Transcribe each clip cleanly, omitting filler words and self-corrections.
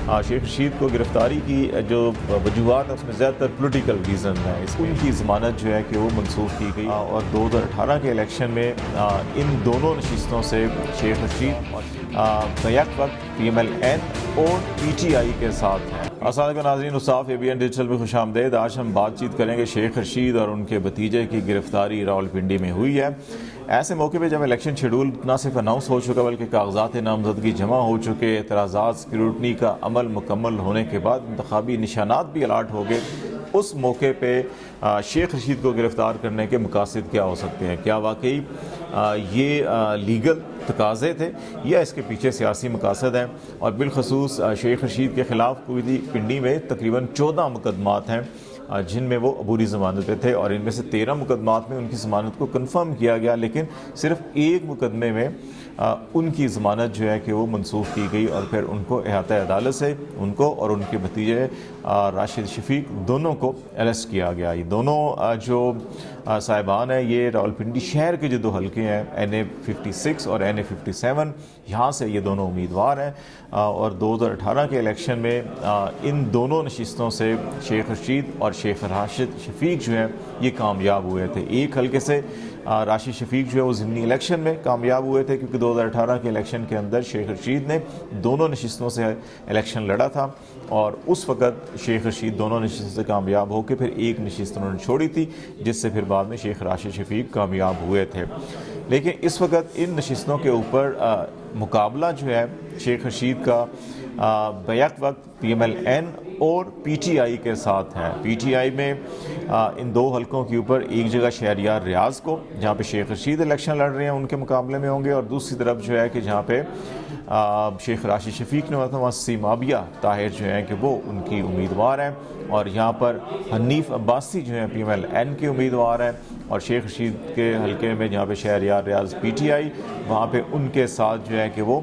شیخ رشید کو گرفتاری کی جو وجوہات ہیں اس میں زیادہ تر پولیٹیکل ریزن ہیں. ان کی ضمانت جو ہے کہ وہ منسوخ کی گئی اور 2018 کے الیکشن میں ان دونوں نشستوں سے شیخ رشید بیک وقت پی ایم ایل این اور پی ٹی آئی کے ساتھ ہیں. السلام علیکم ناظرین، اصاف اے بی این ڈیجیٹل میں خوش آمدید. آج ہم بات چیت کریں گے شیخ رشید اور ان کے بھتیجے کی گرفتاری راولپنڈی میں ہوئی ہے. ایسے موقع پہ جب الیکشن شیڈول نہ صرف اناؤنس ہو چکا بلکہ کاغذات نامزدگی جمع ہو چکے، اعتراضات اسکروٹنی کا عمل مکمل ہونے کے بعد انتخابی نشانات بھی الاٹ ہو گئے، اس موقع پہ شیخ رشید کو گرفتار کرنے کے مقاصد کیا ہو سکتے ہیں؟ کیا واقعی یہ لیگل تقاضے تھے یا اس کے پیچھے سیاسی مقاصد ہیں؟ اور بالخصوص شیخ رشید کے خلاف پنڈی میں تقریباً 14 مقدمات ہیں جن میں وہ عبوری ضمانت پہ تھے، اور ان میں سے 13 مقدمات میں ان کی ضمانت کو کنفرم کیا گیا، لیکن صرف ایک مقدمے میں ان کی ضمانت جو ہے کہ وہ منسوخ کی گئی، اور پھر ان کو احاطہ عدالت سے ان کو اور ان کے بھتیجے راشد شفیق دونوں کو اریسٹ کیا گیا. یہ دونوں جو صاحبان ہیں یہ راولپنڈی شہر کے جو دو حلقے ہیں این اے 56 اور این اے 57، یہاں سے یہ دونوں امیدوار ہیں، اور 2018 کے الیکشن میں ان دونوں نشستوں سے شیخ رشید اور شیخ راشد شفیق جو ہیں یہ کامیاب ہوئے تھے. ایک حلقے سے راشد شفیق جو ہے وہ ضمنی الیکشن میں کامیاب ہوئے تھے، کیونکہ 2018 کے الیکشن کے اندر شیخ رشید نے دونوں نشستوں سے الیکشن لڑا تھا، اور اس وقت شیخ رشید دونوں نشستوں سے کامیاب ہو کے پھر ایک نشست انہوں نے چھوڑی تھی، جس سے پھر بعد میں شیخ راشد شفیق کامیاب ہوئے تھے. لیکن اس وقت ان نشستوں کے اوپر مقابلہ جو ہے شیخ رشید کا بیک وقت پی ایم ایل این اور پی ٹی آئی کے ساتھ ہے. پی ٹی آئی میں ان دو حلقوں کے اوپر ایک جگہ شہریار ریاض کو، جہاں پہ شیخ رشید الیکشن لڑ رہے ہیں، ان کے مقابلے میں ہوں گے، اور دوسری طرف جو ہے کہ جہاں پہ شیخ راشد شفیق نے وہاں سیمابیہ طاہر جو ہیں کہ وہ ان کی امیدوار ہیں، اور یہاں پر حنیف عباسی جو ہیں پی ایم ایل این کے امیدوار ہیں، اور شیخ رشید کے حلقے میں جہاں پہ شہریار ریاض پی ٹی آئی، وہاں پہ ان کے ساتھ جو ہے کہ وہ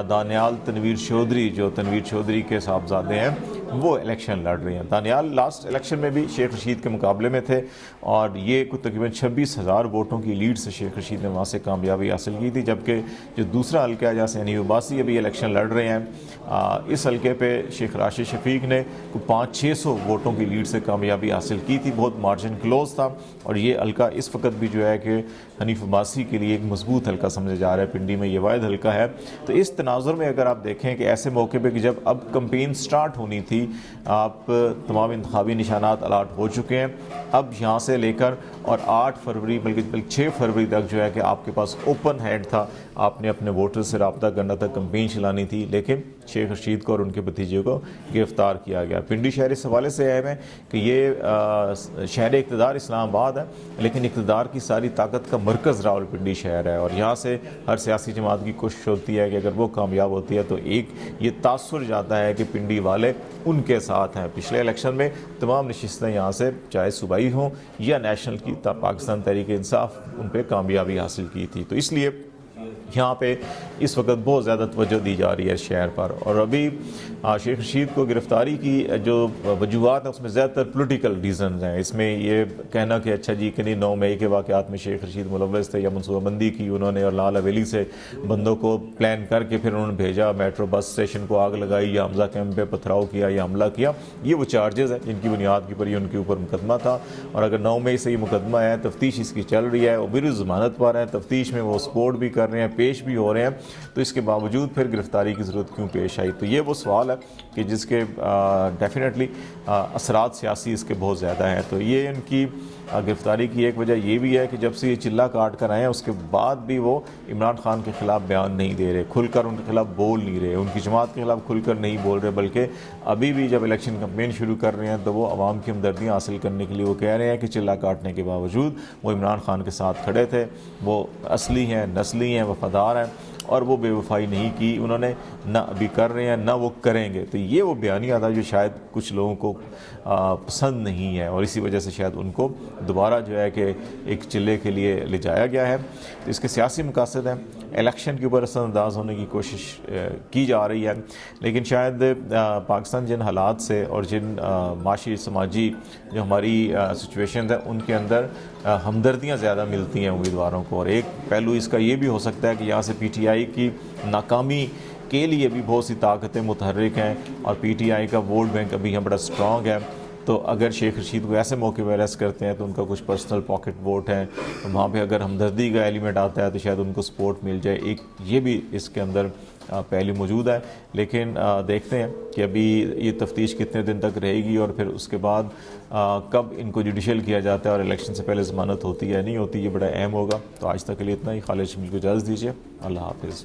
دانیال تنویر چودھری جو تنویر چودھری کے صاحبزادے ہیں وہ الیکشن لڑ رہے ہیں. دانیال لاسٹ الیکشن میں بھی شیخ رشید کے مقابلے میں تھے، اور یہ کوئی تقریباً 26,000 ووٹوں کی لیڈ سے شیخ رشید نے وہاں سے کامیابی حاصل کی تھی، جبکہ جو دوسرا حلقہ ہے جہاں سے حنیف عباسی ابھی الیکشن لڑ رہے ہیں، اس حلقے پہ شیخ راشد شفیق نے 500-600 ووٹوں کی لیڈ سے کامیابی حاصل کی تھی. بہت مارجن کلوز تھا، اور یہ حلقہ اس وقت بھی جو ہے کہ حنیف عباسی کے لیے ایک مضبوط حلقہ سمجھا جا رہا ہے. پنڈی میں یہ واحد حلقہ ہے. تو اس تناظر میں اگر آپ دیکھیں کہ ایسے موقع پہ کہ جب اب کمپین سٹارٹ ہونی تھی، آپ تمام انتخابی نشانات الاٹ ہو چکے ہیں، اب یہاں سے لے کر اور 8 فروری بلکہ 6 فروری تک جو ہے کہ آپ کے پاس اوپن ہینڈ تھا، آپ نے اپنے ووٹر سے رابطہ کرنا تھا، کمپین چلانی تھی. لیکن شیخ رشید کو اور ان کے بھتیجے کو گرفتار کیا گیا. پنڈی شہر اس حوالے سے اہم ہے کہ یہ شہر اقتدار اسلام آباد ہے، لیکن اقتدار کی ساری طاقت کا مرکز راولپنڈی شہر ہے، اور یہاں سے ہر سیاسی جماعت کی کوشش ہوتی ہے کہ اگر وہ کامیاب ہوتی ہے تو ایک یہ تاثر جاتا ہے کہ پنڈی والے ان کے ساتھ ہیں. پچھلے الیکشن میں تمام نشستیں یہاں سے چاہے صوبائی ہوں یا نیشنل کی پاکستان تحریک انصاف ان پہ کامیابی حاصل کی تھی. تو اس لیے یہاں پہ اس وقت بہت زیادہ توجہ دی جا رہی ہے شہر پر. اور ابھی شیخ رشید کو گرفتاری کی جو وجوہات ہیں اس میں زیادہ تر پولیٹیکل ریزنز ہیں. اس میں یہ کہنا کہ اچھا جی کہ نہیں 9 مئی کے واقعات میں شیخ رشید ملوث تھے یا منصوبہ بندی کی انہوں نے، اور لال حویلی سے بندوں کو پلان کر کے پھر انہوں نے بھیجا، میٹرو بس اسٹیشن کو آگ لگائی یا حمزہ کیمپ پہ پتھراؤ کیا یا حملہ کیا، یہ وہ چارجز ہیں جن کی بنیاد کے اوپر یہ ان کے اوپر مقدمہ تھا. اور اگر 9 مئی سے یہ مقدمہ ہے، تفتیش اس کی چل رہی ہے، وہ بری ضمانت پر ہیں، تفتیش میں وہ سپورٹ بھی کر رہے ہیں، پیش بھی ہو رہے ہیں، تو اس کے باوجود پھر گرفتاری کی ضرورت کیوں پیش آئی؟ تو یہ وہ سوال ہے کہ جس کے ڈیفینیٹلی اثرات سیاسی اس کے بہت زیادہ ہیں. تو یہ ان کی گرفتاری کی ایک وجہ یہ بھی ہے کہ جب سے یہ چلہ کاٹ کر آئے ہیں اس کے بعد بھی وہ عمران خان کے خلاف بیان نہیں دے رہے، کھل کر ان کے خلاف بول نہیں رہے، ان کی جماعت کے خلاف کھل کر نہیں بول رہے، بلکہ ابھی بھی جب الیکشن کمپین شروع کر رہے ہیں تو وہ عوام کی ہمدردیاں حاصل کرنے کے لیے وہ کہہ رہے ہیں کہ چلہ کاٹنے کے باوجود وہ عمران خان کے ساتھ کھڑے تھے، وہ اصلی ہیں، نسلی ہیں، وفادار ہیں، اور وہ بے وفائی نہیں کی انہوں نے، نہ ابھی کر رہے ہیں نہ وہ کریں گے. تو یہ وہ بیانیہ تھا جو شاید کچھ لوگوں کو پسند نہیں ہے، اور اسی وجہ سے شاید ان کو دوبارہ جو ہے کہ ایک چلے کے لیے لے جایا گیا ہے. تو اس کے سیاسی مقاصد ہیں، الیکشن کے اوپر اثر انداز ہونے کی کوشش کی جا رہی ہے، لیکن شاید پاکستان جن حالات سے اور جن معاشی سماجی جو ہماری سچویشنز ہیں ان کے اندر ہمدردیاں زیادہ ملتی ہیں امیدواروں کو. اور ایک پہلو اس کا یہ بھی ہو سکتا ہے کہ یہاں سے پی ٹی آئی کی ناکامی کے لیے بھی بہت سی طاقتیں متحرک ہیں، اور پی ٹی آئی کا ووٹ بینک ابھی یہاں بڑا سٹرانگ ہے. تو اگر شیخ رشید کو ایسے موقع پہ اریسٹ کرتے ہیں تو ان کا کچھ پرسنل پاکٹ ووٹ ہے، تو وہاں پہ اگر ہمدردی کا ایلیمنٹ آتا ہے تو شاید ان کو سپورٹ مل جائے. ایک یہ بھی اس کے اندر پہلو موجود ہے. لیکن دیکھتے ہیں کہ ابھی یہ تفتیش کتنے دن تک رہے گی، اور پھر اس کے بعد کب ان کو جوڈیشل کیا جاتا ہے اور الیکشن سے پہلے ضمانت ہوتی ہے یا نہیں ہوتی، یہ بڑا اہم ہوگا. تو آج تک کے لیے اتنا ہی. خالد شمیل کو اجازت دیجیے. اللہ حافظ.